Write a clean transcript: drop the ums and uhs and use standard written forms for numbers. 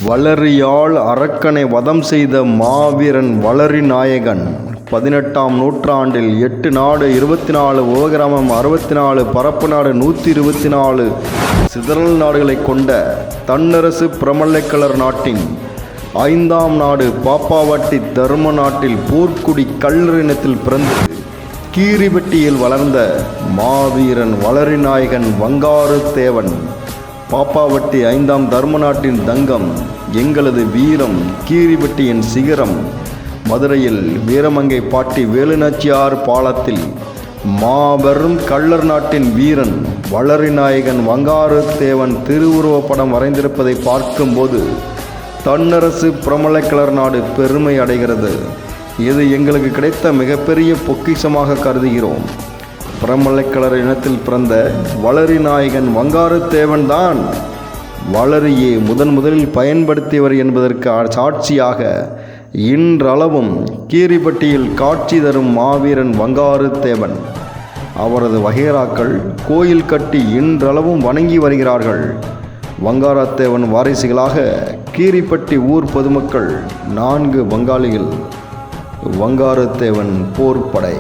வளரியால் அரக்கனை வதம் செய்த மாவீரன் வளரி நாயகன். 18ஆம் நூற்றாண்டில் 8 நாடு 24 உபகிராமம் 64 பரப்பு நாடு 124 சிதறல் நாடுகளை கொண்ட தன்னரசு பிரமலைக்கலர் நாட்டின் 5ஆம் நாடு பாப்பாவட்டி தர்ம நாட்டில் போர்க்குடி கள்ளர் இனத்தில் பிறந்தது. கீரிப்பட்டியில் வளர்ந்த மாவீரன் வளரி நாயகன் வங்காரு தேவன். பாப்பாவட்டி 5ஆம் தர்ம நாட்டின் தங்கம், எங்களது வீரம், கீரிப்பட்டியின் சிகரம். மதுரையில் வீரமங்கை பாட்டி வேலுநாச்சியார் பாலத்தில் மாபெரும் கள்ளர் நாட்டின் வீரன் வளரி நாயகன் வங்காரு தேவன் திருவுருவப்படம் வரைந்திருப்பதை பார்க்கும்போது தன்னரசு பிரமலைக்கலர் நாடு பெருமை அடைகிறது. இது எங்களுக்கு கிடைத்த மிகப்பெரிய பொக்கிஷமாக கருதுகிறோம். பிரமலைக்கலர் இனத்தில் பிறந்த வளரி நாயகன் வங்காரு தேவன் தான் வளரியை முதலில் பயன்படுத்தியவர் என்பதற்கு சாட்சியாக இன்றளவும் கீரிப்பட்டியில் காட்சி தரும் மாவீரன் வங்காரு தேவன். அவரது வகைராக்கள் கோயில் கட்டி இன்றளவும் வணங்கி வருகிறார்கள். வங்காரத்தேவன் வாரிசுகளாக கீரிப்பட்டி ஊர் பொதுமக்கள் 4 பங்காளிகள். வங்காரு தேவன் போர்ப்படை.